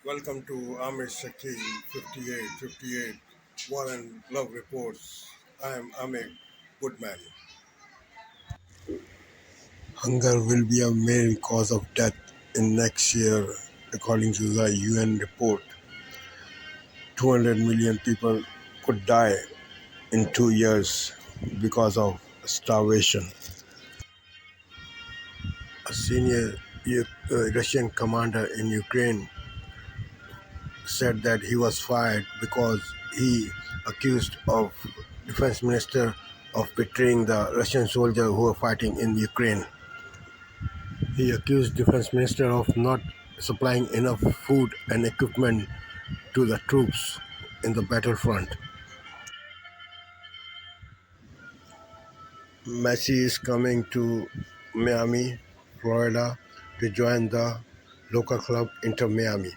Welcome to Amish Shakil 5858 War and Love Reports. I am Amit Goodman. Hunger will be a main cause of death in next year, according to the UN report. 200 million people could die in 2 years because of starvation. A senior Russian commander in Ukraine said that he was fired because he accused of defense minister of betraying the Russian soldiers who were fighting in Ukraine. He accused defense minister of not supplying enough food and equipment to the troops in the battlefront. Messi is coming to Miami, Florida to join the local club Inter Miami.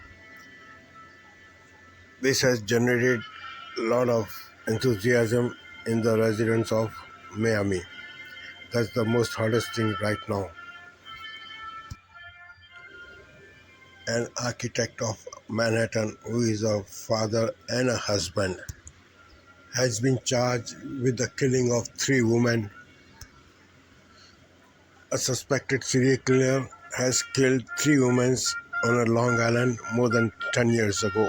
This has generated a lot of enthusiasm in the residents of Miami. That's the most hardest thing right now. An architect of Manhattan, who is a father and a husband, has been charged with the killing of 3 women. A suspected serial killer has killed 3 women on a Long Island more than 10 years ago.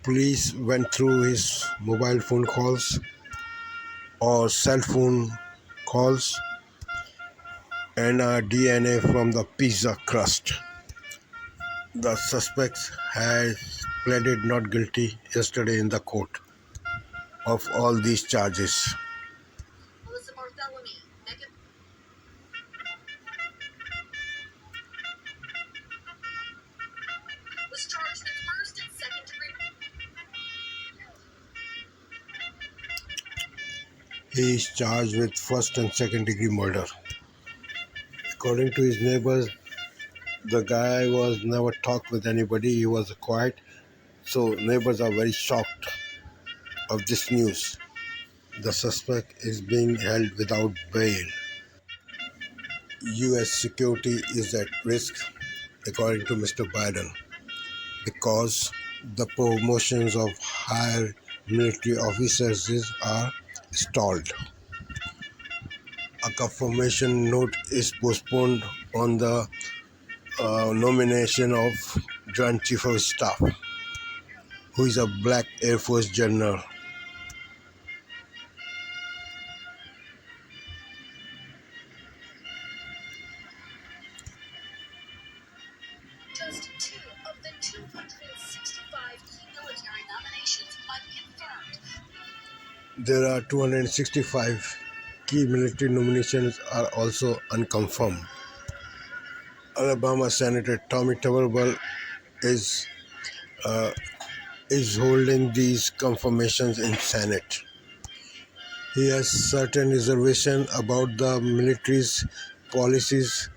Police went through his mobile phone calls or cell phone calls and DNA from the pizza crust. The suspect has pleaded not guilty yesterday in the court of all these charges. He is charged with first and second degree murder. According to his neighbors, the guy was never talked with anybody. He was quiet. So neighbors are very shocked of this news. The suspect is being held without bail. U.S. security is at risk, according to Mr. Biden, because the promotions of higher military officers are stalled. A confirmation note is postponed on the nomination of Joint Chief of Staff, who is a black Air Force general. Just two of the 265 key military nominations unconfirmed. There are 265 key military nominations are also unconfirmed. Alabama Senator Tommy Tuberville is holding these confirmations in Senate. He has certain reservation about the military's policies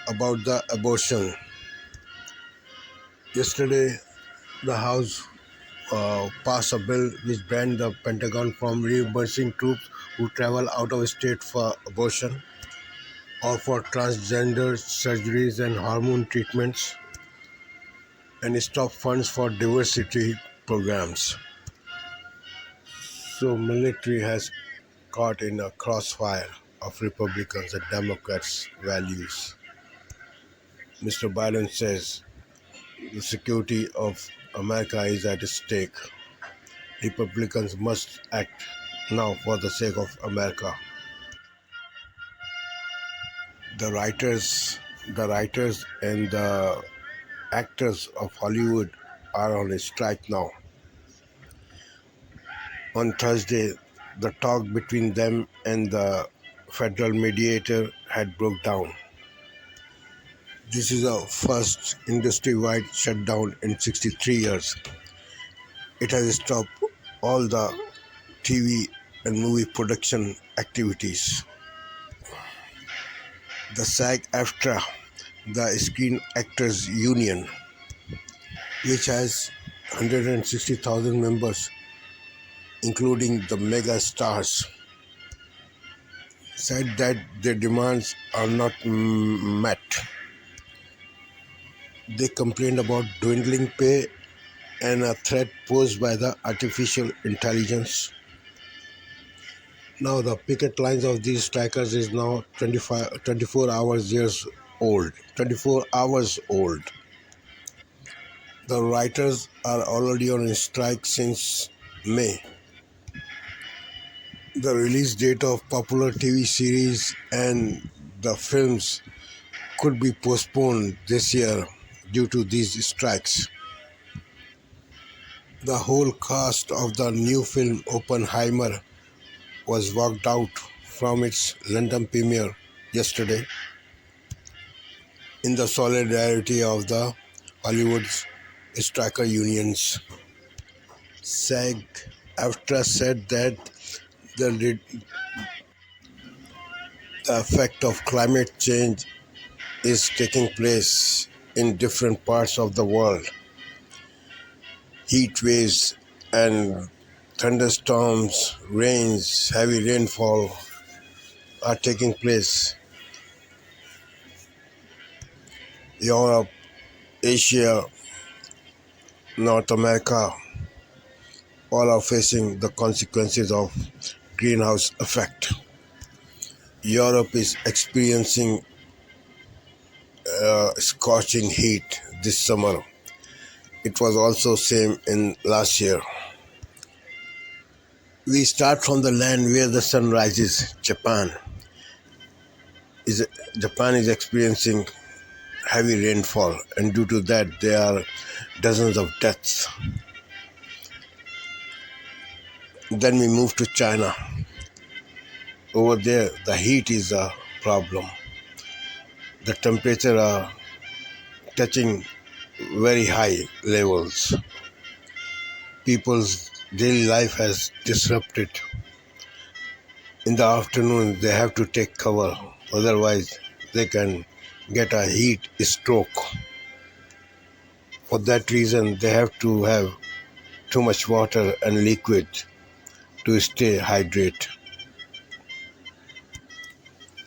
about the abortion. Yesterday, the House passed a bill which banned the Pentagon from reimbursing troops who travel out of state for abortion or for transgender surgeries and hormone treatments, and stop funds for diversity programs. So military has caught in a crossfire of Republicans and Democrats' values. Mr. Biden says the security of America is at stake. Republicans must act now for the sake of America. The writers and the actors of Hollywood are on a strike now. On Thursday, the talk between them and the federal mediator had broke down. This is the first industry-wide shutdown in 63 years. It has stopped all the TV and movie production activities. The SAG-AFTRA, the Screen Actors Union, which has 160,000 members, including the mega stars, said that their demands are not met. They complained about dwindling pay and a threat posed by the artificial intelligence. Now the picket lines of these strikers is now 24 hours years old. 24 hours old. The writers are already on strike since May. The release date of popular TV series and the films could be postponed this year due to these strikes. The whole cast of the new film Oppenheimer was walked out from its London premiere yesterday in the solidarity of the Hollywood's striker unions. SAG-AFTRA said that the, the effect of climate change is taking place in different parts of the world. Heat waves and thunderstorms, rains, heavy rainfall are taking place. Europe, Asia, North America, all are facing the consequences of greenhouse effect. Europe is experiencing scorching heat this summer. It was also same in last year. We start from the land where the sun rises. Is Japan is experiencing heavy rainfall, and due to that, there are dozens of deaths. Then we move to China. Over there, the heat is a problem. The temperature are touching very high levels. People's daily life has disrupted. In the afternoon, they have to take cover, otherwise, they can get a heat stroke. For that reason, they have to have too much water and liquid to stay hydrated.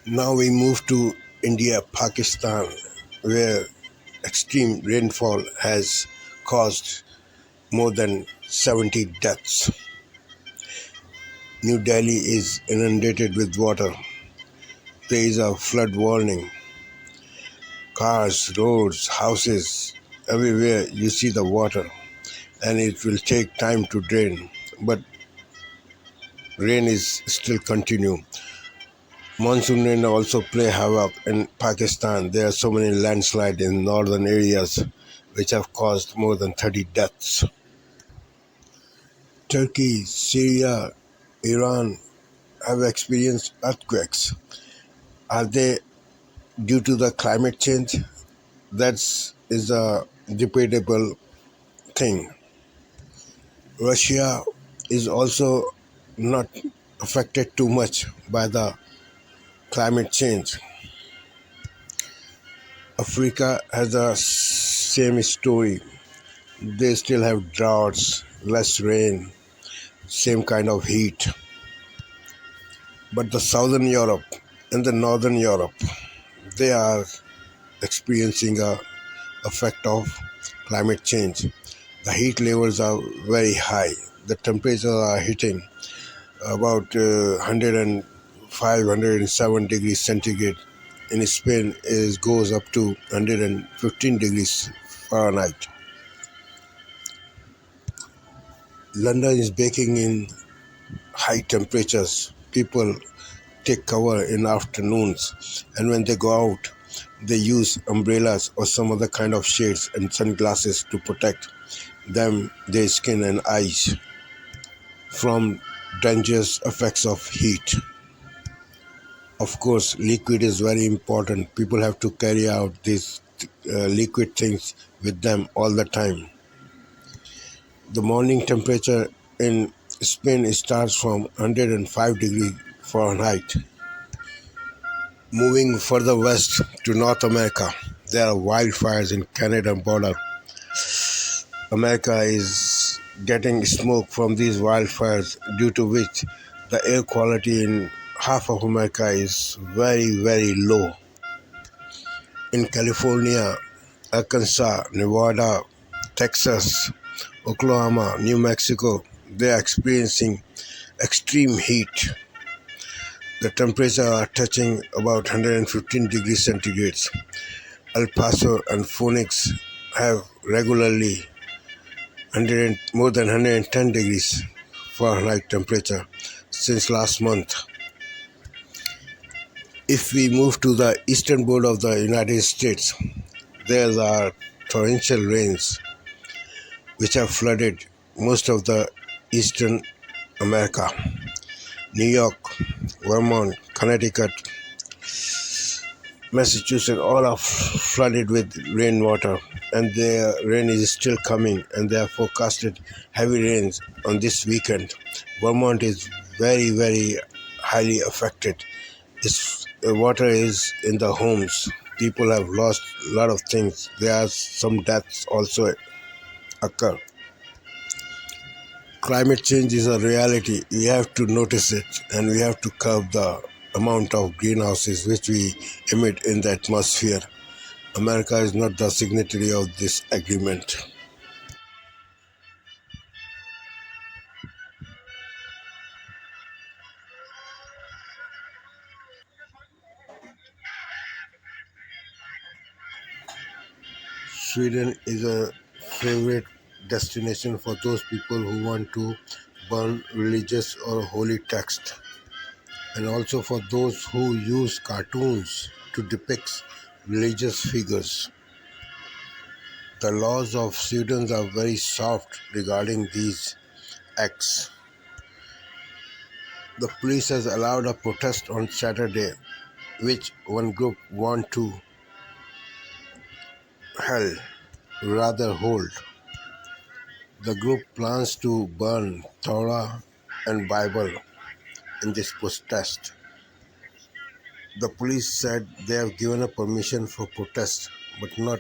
Now we move to India, Pakistan, where extreme rainfall has caused more than 70 deaths. New Delhi is inundated with water. There is a flood warning. Cars, roads, houses, everywhere you see the water, and it will take time to drain. But rain is still continue. Monsoon rain also play havoc in Pakistan. There are so many landslides in northern areas which have caused more than 30 deaths. Turkey, Syria, Iran have experienced earthquakes. Are they due to the climate change? That is a debatable thing. Russia is also not affected too much by the climate change. Africa has the same story. They still have droughts, less rain, same kind of heat. But the southern Europe and the northern Europe, they are experiencing a effect of climate change. The heat levels are very high. The temperatures are hitting about 105, 107 degrees centigrade. In Spain, it goes up to 115 degrees Fahrenheit. London is baking in high temperatures. People take cover in afternoons, and when they go out, they use umbrellas or some other kind of shades and sunglasses to protect them, their skin and eyes from dangerous effects of heat. Of course, liquid is very important. People have to carry out these liquid things with them all the time. The morning temperature in Spain starts from 105 degrees Fahrenheit. Moving further west to North America, there are wildfires in Canada border. America is getting smoke from these wildfires, due to which the air quality in half of America is very, very low. In California, Arkansas, Nevada, Texas, Oklahoma, New Mexico, they are experiencing extreme heat. The temperatures are touching about 115 degrees centigrade. El Paso and Phoenix have regularly more than 110 degrees Fahrenheit temperature since last month. If we move to the eastern border of the United States, there are torrential rains which have flooded most of the eastern America. New York, Vermont, Connecticut, Massachusetts all are flooded with rainwater, and the rain is still coming, and they have forecasted heavy rains on this weekend. Vermont is very highly affected. The water is in the homes. People have lost a lot of things. There are some deaths also occur. Climate change is a reality. We have to notice it, and we have to curb the amount of greenhouses which we emit in the atmosphere. America is not the signatory of this agreement. Sweden is a favorite destination for those people who want to burn religious or holy text, and also for those who use cartoons to depict religious figures. The laws of Sweden are very soft regarding these acts. The police has allowed a protest on Saturday, which one group want to hell rather hold. The group plans to burn Torah and Bible in this protest. The police said they have given a permission for protest, but not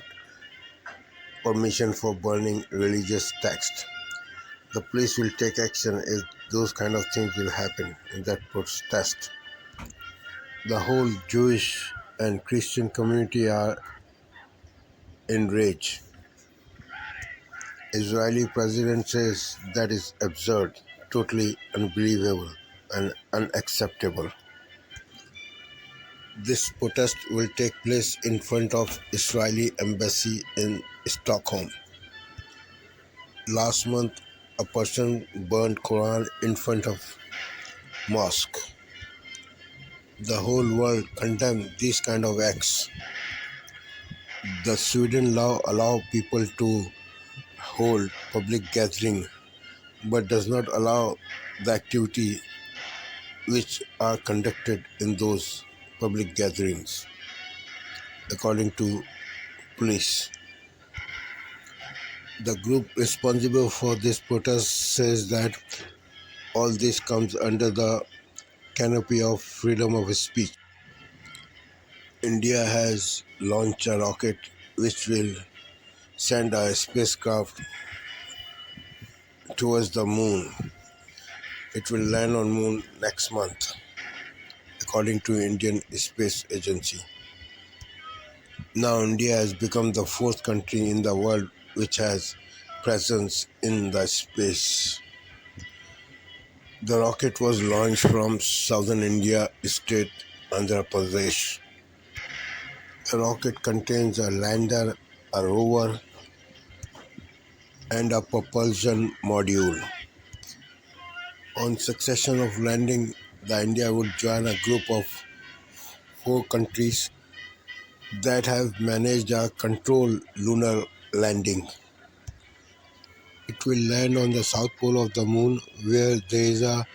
permission for burning religious text. The police will take action if those kind of things will happen in that protest. The whole Jewish and Christian community are enraged. Israeli president says that is absurd, totally unbelievable and unacceptable. This protest will take place in front of Israeli embassy in Stockholm. Last month, a person burned Quran in front of mosque. The whole world condemned these kind of acts. The Sweden law allow people to hold public gathering, but does not allow the activity which are conducted in those public gatherings, according to police. The group responsible for this protest says that all this comes under the canopy of freedom of speech. India has launched a rocket which will send a spacecraft towards the moon. It will land on moon next month, according to Indian Space Agency. Now India has become the fourth country in the world which has presence in the space. The rocket was launched from southern India state Andhra Pradesh. The rocket contains a lander, a rover, and a propulsion module. On succession of landing, the India would join a group of four countries that have managed a controlled lunar landing. It will land on the south pole of the moon, where there is a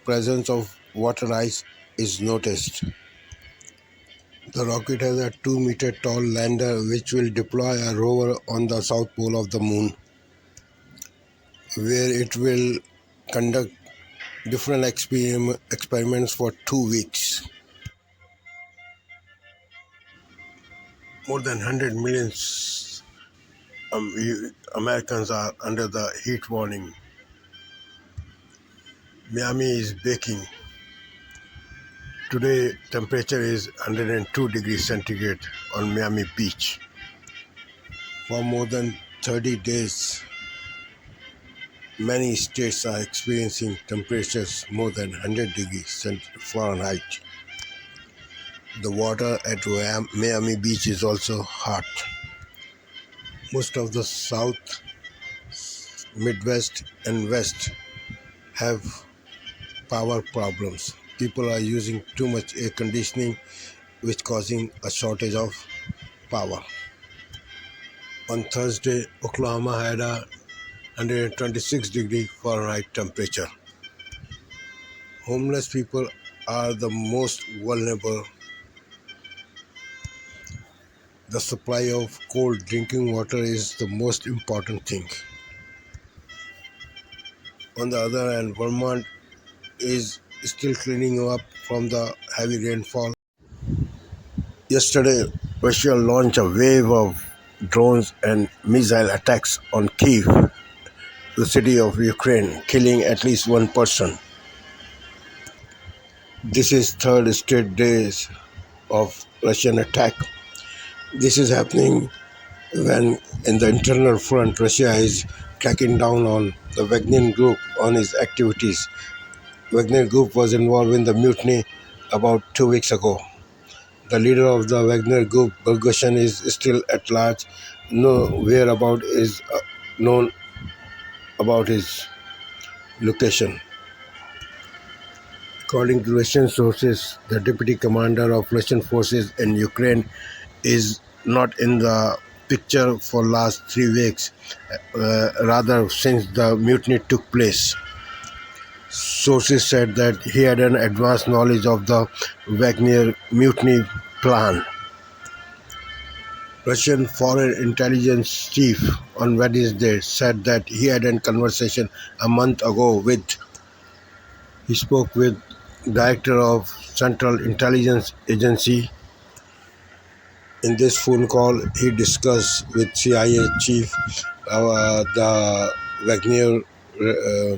presence of water ice is noticed. The rocket has a 2-meter tall lander which will deploy a rover on the south pole of the moon, where it will conduct different experiments for 2 weeks. More than 100 million Americans are under the heat warning. Miami is baking. Today temperature is 102 degrees centigrade on Miami Beach. For more than 30 days, many states are experiencing temperatures more than 100 degrees Fahrenheit. The water at Miami Beach is also hot. Most of the South, Midwest, and West have power problems. People are using too much air conditioning, which causing a shortage of power. On Thursday, Oklahoma had a 126 degree Fahrenheit temperature. Homeless people are the most vulnerable. The supply of cold drinking water is the most important thing. On the other hand, Vermont is still cleaning up from the heavy rainfall. Yesterday, Russia launched a wave of drones and missile attacks on Kyiv, the city of Ukraine, killing at least one person. This is third straight days of Russian attack. This is happening when in the internal front Russia is cracking down on the Wagner group on its activities. Wagner group was involved in the mutiny about 2 weeks ago. The leader of the Wagner group, Bergoshan, is still at large. No whereabout is known about his location. According to Russian sources, the deputy commander of Russian forces in Ukraine is not in the picture for last 3 weeks, rather since the mutiny took place. Sources said that he had an advanced knowledge of the Wagner mutiny plan. Russian Foreign Intelligence Chief on Wednesday said that he had a conversation a month ago with he spoke with Director of Central Intelligence Agency. In this phone call, he discussed with CIA chief the Wagner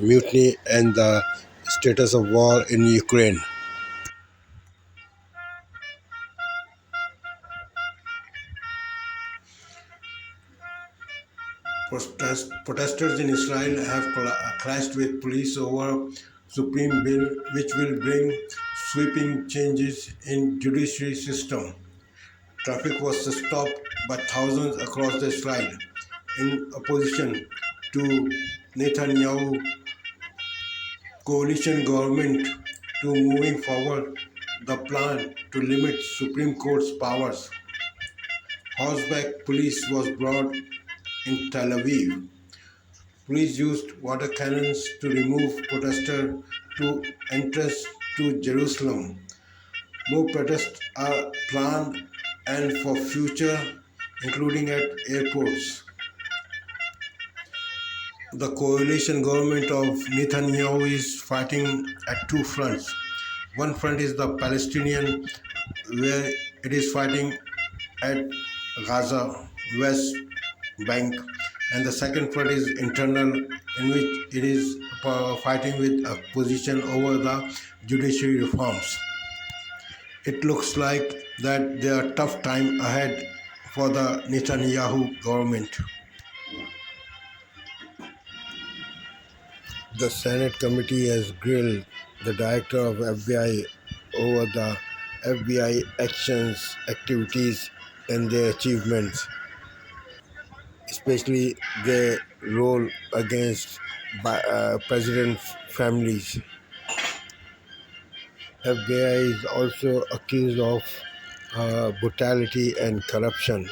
mutiny and the status of war in Ukraine. Protesters in Israel have clashed with police over Supreme bill which will bring sweeping changes in judiciary system. Traffic was stopped by thousands across the Israel in opposition to Netanyahu coalition government to moving forward the plan to limit Supreme Court's powers. Horseback police was brought in Tel Aviv. Police used water cannons to remove protesters to entrance to Jerusalem. More protests are planned and for future, including at airports. The coalition government of Netanyahu is fighting at two fronts. One front is the Palestinian, where it is fighting at Gaza, West Bank, and the second front is internal, in which it is fighting with opposition over the judiciary reforms. It looks like that there are tough time ahead for the Netanyahu government. The Senate committee has grilled the director of FBI over the FBI actions, activities, and their achievements, especially their role against president families. FBI is also accused of brutality and corruption.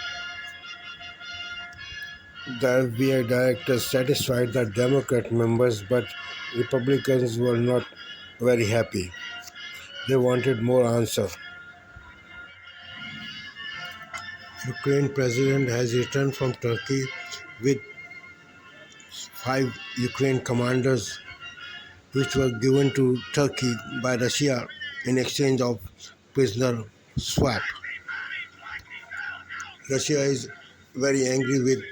The FBI director satisfied the Democrat members, but Republicans were not very happy. They wanted more answers. Ukraine president has returned from Turkey with 5 Ukraine commanders which were given to Turkey by Russia in exchange of prisoner swap. Russia is very angry with